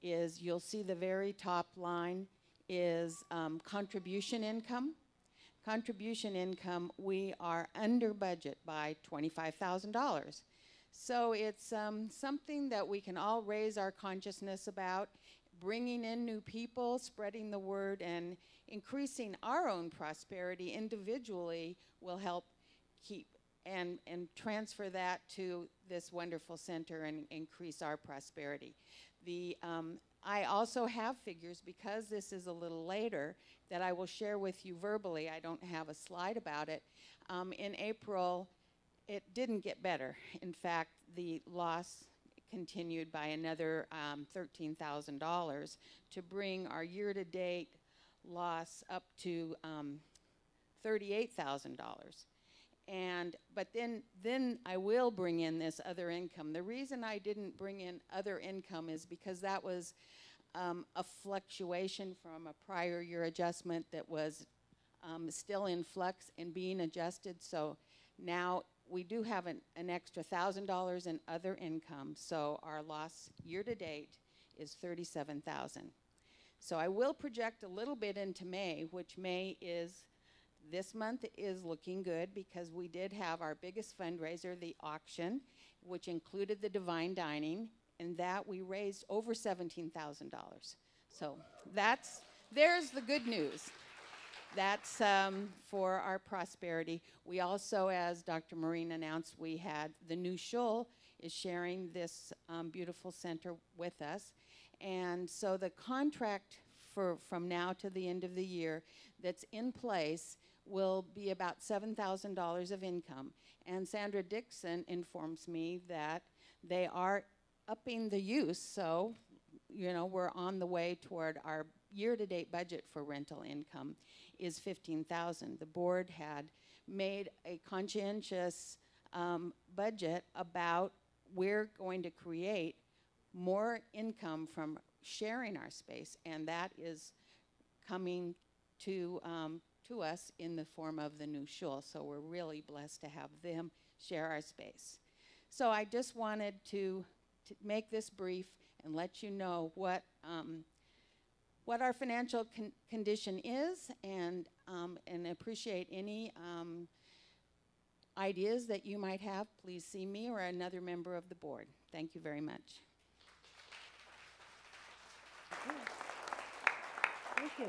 Speaker 5: is, you'll see the very top line is contribution income. Contribution income, we are under budget by $25,000. So it's something that we can all raise our consciousness about, bringing in new people, spreading the word, and increasing our own prosperity individually will help keep and transfer that to this wonderful center and increase our prosperity. I also have figures, because this is a little later, that I will share with you verbally. I don't have a slide about it. In April, it didn't get better. In fact, the loss continued by another $13,000 to bring our year-to-date loss up to $38,000. But then I will bring in this other income. The reason I didn't bring in other income is because that was a fluctuation from a prior year adjustment that was still in flux and being adjusted. So now we do have an extra $1,000 in other income. So our loss year to date is $37,000. So I will project a little bit into May, which this month is looking good because we did have our biggest fundraiser, the auction, which included the Divine Dining, and that we raised over $17,000. So there's the good news. That's for our prosperity. We also, as Dr. Maureen announced, we had the New Shul is sharing this beautiful center with us. And so the contract from now to the end of the year that's in place will be about $7,000 of income. And Sandra Dixon informs me that they are upping the use, so we're on the way toward our year-to-date budget for rental income is $15,000. The board had made a conscientious budget about we're going to create more income from sharing our space, and that is coming to us in the form of the New Shul. So we're really blessed to have them share our space. So I just wanted to make this brief and let you know what our financial condition is, and appreciate any ideas that you might have. Please see me or another member of the board. Thank you very much.
Speaker 1: Thank you.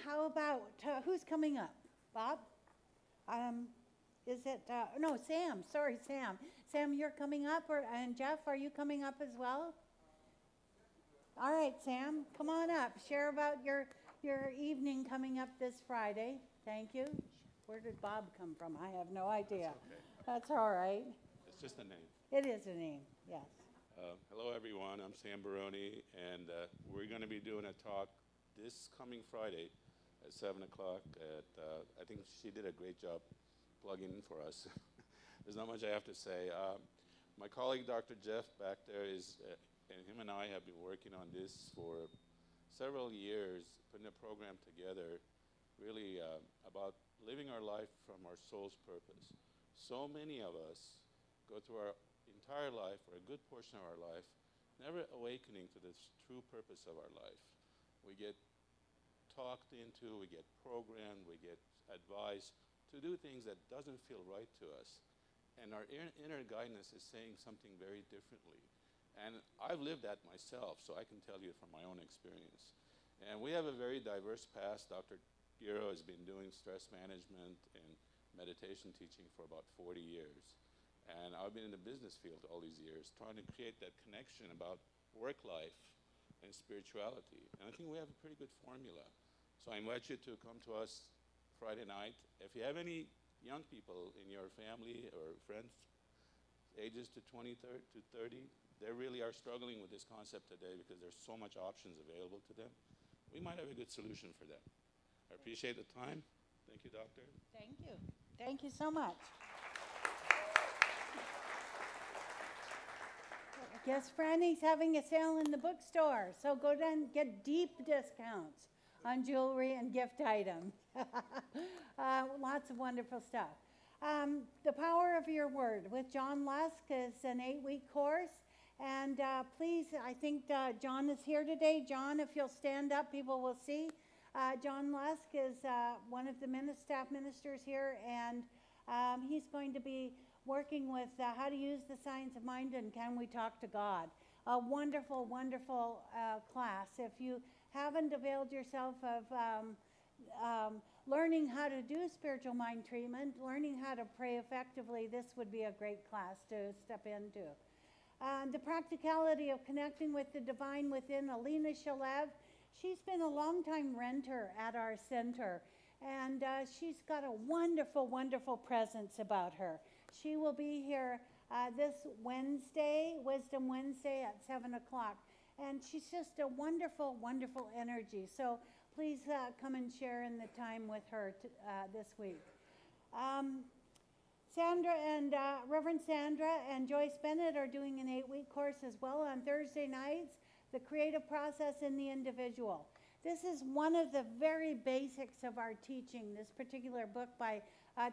Speaker 1: How about, who's coming up? Bob? Is it, no, Sam, sorry, Sam. Sam, you're coming up, and Jeff, are you coming up as well? All right, Sam, come on up. Share about your evening coming up this Friday. Thank you. Where did Bob come from? I have no idea.
Speaker 6: That's okay.
Speaker 1: That's all right.
Speaker 6: It's just a name.
Speaker 1: It is a name, yes.
Speaker 6: Hello, everyone. I'm Sam Baroni, and we're going to be doing a talk this coming Friday at 7 o'clock. I think she did a great job plugging in for us. There's not much I have to say. My colleague, Dr. Jeff, back there and him and I have been working on this for several years, putting a program together, really about living our life from our soul's purpose. So many of us go through our entire life, or a good portion of our life, never awakening to this true purpose of our life. We get talked into, we get programmed, we get advised to do things that doesn't feel right to us. And our inner guidance is saying something very differently. And I've lived that myself, so I can tell you from my own experience. And we have a very diverse past. Dr. Giro has been doing stress management and meditation teaching for about 40 years. And I've been in the business field all these years, trying to create that connection about work life and spirituality. And I think we have a pretty good formula. So I invite you to come to us Friday night. If you have any young people in your family or friends, ages to 20 to 30, they really are struggling with this concept today because there's so much options available to them. We might have a good solution for them. I appreciate the time. Thank you, Doctor.
Speaker 1: Thank you. Thank you so much. I guess Franny's having a sale in the bookstore, so go down and get deep discounts on jewelry and gift items. Lots of wonderful stuff. The Power of Your Word with John Lusk is an 8-week course, And please, I think John is here today. John, if you'll stand up, people will see. John Lusk is one of the staff ministers here, and he's going to be working with how to use the science of mind and can we talk to God. A wonderful, wonderful class. If you haven't availed yourself of learning how to do spiritual mind treatment, learning how to pray effectively, this would be a great class to step into. The practicality of connecting with the divine within, Alina Shalev. She's been a long-time renter at our center, and she's got a wonderful, wonderful presence about her. She will be here this Wednesday, Wisdom Wednesday at 7 o'clock, and she's just a wonderful, wonderful energy. So please come and share in the time with her this week. Sandra and Reverend Sandra and Joyce Bennett are doing an 8-week course as well on Thursday nights, The Creative Process in the Individual. This is one of the very basics of our teaching, this particular book by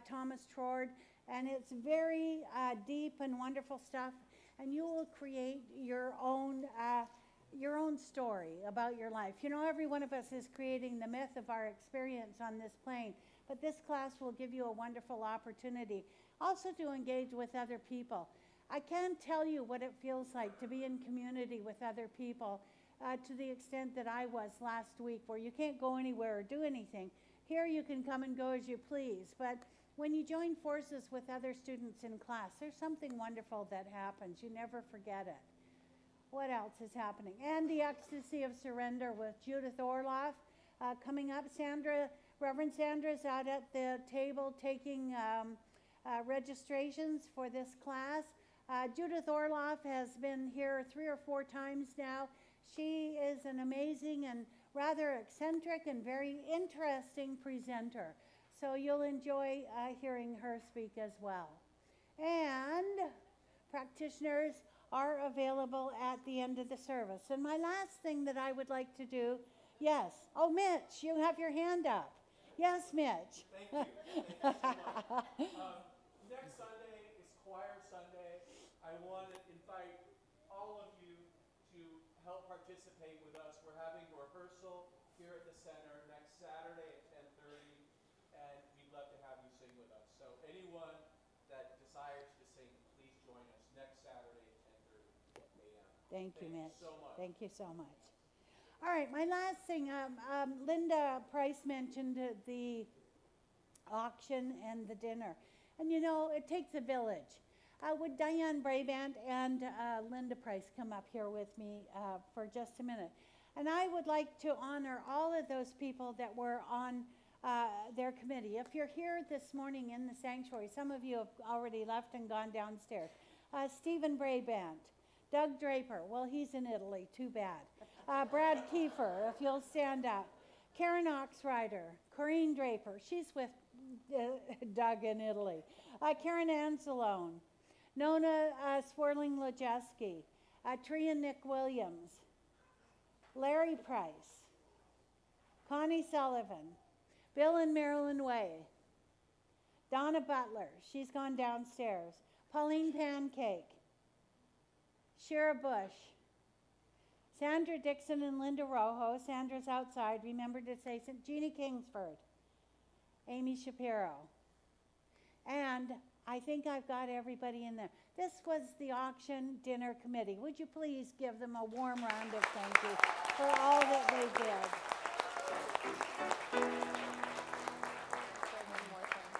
Speaker 1: Thomas Trord, and it's very deep and wonderful stuff, and you will create your own story about your life. You know, every one of us is creating the myth of our experience on this plane, but this class will give you a wonderful opportunity also to engage with other people. I can't tell you what it feels like to be in community with other people to the extent that I was last week, where you can't go anywhere or do anything. Here you can come and go as you please, but when you join forces with other students in class, there's something wonderful that happens. You never forget it. What else is happening? And the Ecstasy of Surrender with Judith Orloff coming up. Reverend Sandra is out at the table taking registrations for this class. Judith Orloff has been here 3 or 4 times now. She is an amazing and rather eccentric and very interesting presenter. So you'll enjoy hearing her speak as well. And practitioners are available at the end of the service. And my last thing that I would like to do, yes. Oh, Mitch, you have your hand up. Yes, Mitch.
Speaker 7: Thank you. Thank you so much. Next Sunday is Choir Sunday. I want to invite all of you to help participate with us. We're having a rehearsal here at the center next Saturday at 10:30, and we'd love to have you sing with us. So anyone that desires to sing, please join us next Saturday at 10:30 a.m.
Speaker 1: Thank you, Mitch.
Speaker 7: So much.
Speaker 1: Thank you so much. All right, my last thing, Linda Price mentioned the auction and the dinner. And you know, it takes a village. Would Diane Brabant and Linda Price come up here with me for just a minute? And I would like to honor all of those people that were on their committee. If you're here this morning in the sanctuary, some of you have already left and gone downstairs. Stephen Brabant, Doug Draper, well, he's in Italy, too bad. Brad Kiefer, if you'll stand up. Karen Oxrider, Corinne Draper, she's with Doug in Italy. Karen Anzalone, Nona Swerling Lajeski, Tria Nick Williams, Larry Price, Connie Sullivan, Bill and Marilyn Way, Donna Butler, she's gone downstairs, Pauline Pancake, Shira Bush, Sandra Dixon and Linda Rojo. Sandra's outside. Remember to say Jeannie Kingsford, Amy Shapiro. And I think I've got everybody in there. This was the auction dinner committee. Would you please give them a warm round of thank you for all that they did.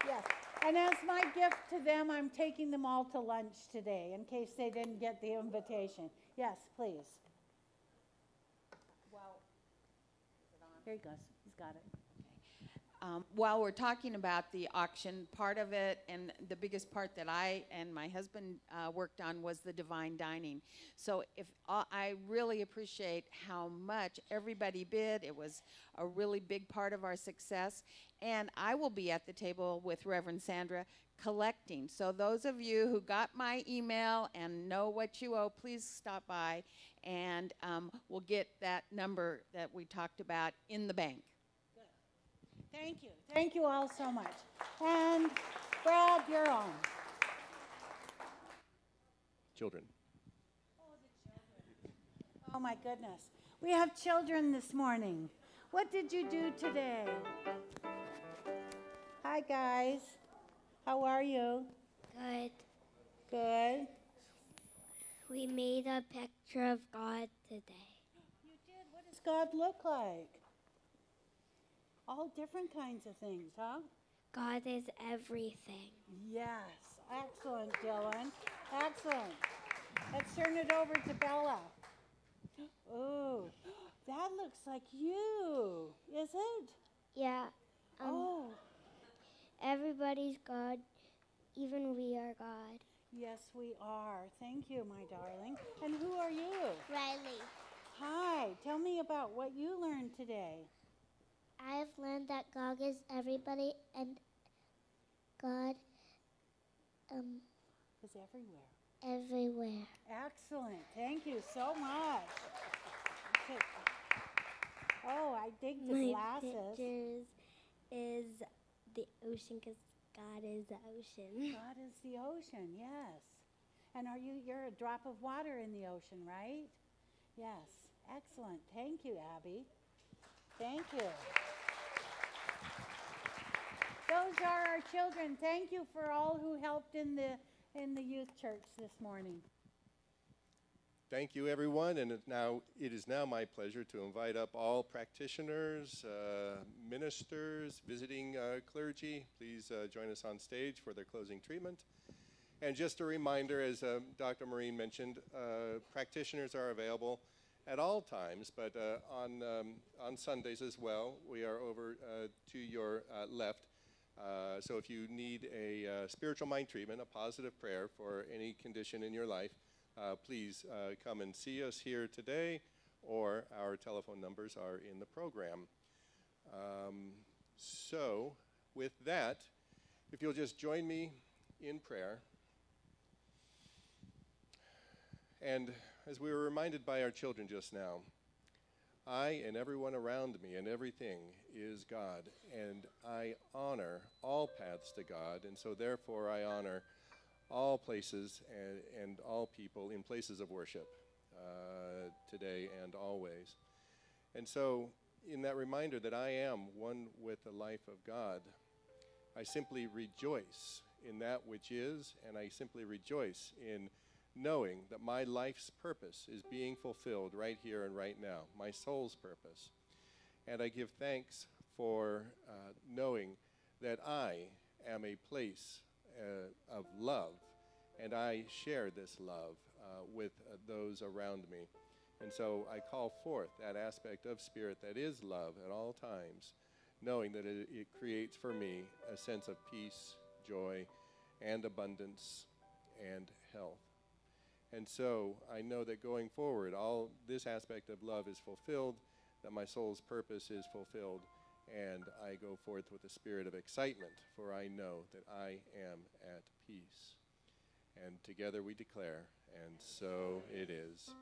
Speaker 1: Yes. And as my gift to them, I'm taking them all to lunch today in case they didn't get the invitation. Yes, please. Here he goes. He's got it.
Speaker 5: While we're talking about the auction, part of it, and the biggest part that I and my husband worked on was the divine dining. So I really appreciate how much everybody bid. It was a really big part of our success. And I will be at the table with Reverend Sandra collecting. So those of you who got my email and know what you owe, please stop by, and we'll get that number that we talked about in the bank.
Speaker 1: Good. Thank you. Thank you all so much. And Brad, you're on.
Speaker 2: Children.
Speaker 1: Oh, the Oh my goodness. We have children this morning. What did you do today? Hi guys. How are you?
Speaker 8: Good.
Speaker 1: Good.
Speaker 8: We made a picture of God today.
Speaker 1: You did? What does God look like? All different kinds of things, huh?
Speaker 8: God is everything.
Speaker 1: Yes. Excellent, Dylan. Excellent. Let's turn it over to Bella. Ooh, that looks like you, is it?
Speaker 8: Yeah.
Speaker 1: Oh,
Speaker 8: Everybody's God. Even we are God.
Speaker 1: yes, we are. Thank you, my darling. And who are you?
Speaker 8: Riley.
Speaker 1: Hi. Tell me about what you learned today.
Speaker 8: I have learned that God is everybody and God
Speaker 1: Is everywhere.
Speaker 8: everywhere.
Speaker 1: Excellent. Thank you so much. Okay. Oh, I dig the glasses.
Speaker 8: pictures is the ocean because God is the ocean.
Speaker 1: God is the ocean, yes. And you're a drop of water in the ocean, right? Yes. Excellent. Thank you, Abby. Thank you. Those are our children. Thank you for all who helped in the youth church this morning.
Speaker 2: Thank you, everyone. And it is now my pleasure to invite up all practitioners, ministers, visiting clergy. Please join us on stage for their closing treatment. And just a reminder, as Dr. Maureen mentioned, practitioners are available at all times, but on Sundays as well. We are over to your left. So if you need a spiritual mind treatment, a positive prayer for any condition in your life, please come and see us here today, or our telephone numbers are in the program. So with that, if you'll just join me in prayer. And as we were reminded by our children just now, I and everyone around me and everything is God, and I honor all paths to God, and so therefore I honor all places and all people in places of worship today and always. And so in that reminder that I am one with the life of God, I simply rejoice in that which is, and I simply rejoice in knowing that my life's purpose is being fulfilled right here and right now, my soul's purpose. And I give thanks for knowing that I am a place of love, and I share this love with those around me. And so I call forth that aspect of spirit that is love at all times, knowing that it creates for me a sense of peace, joy, and abundance, and health. And so I know that going forward, all this aspect of love is fulfilled, that my soul's purpose is fulfilled, and I go forth with a spirit of excitement, for I know that I am at peace. And together we declare, and so it is.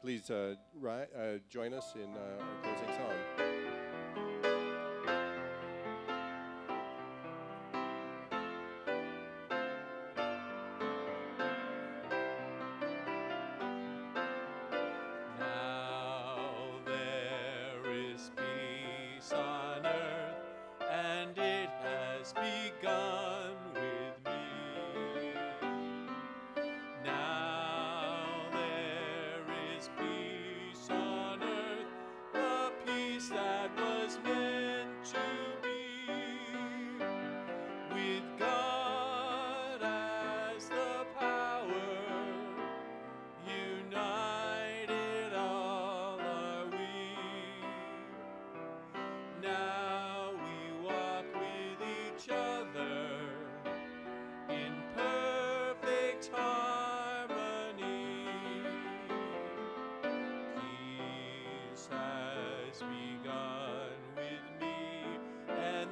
Speaker 2: Please join us in our closing song.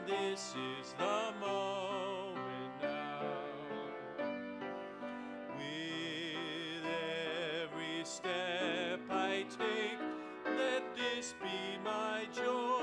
Speaker 9: This is the moment now. With every step I take, let this be my joy.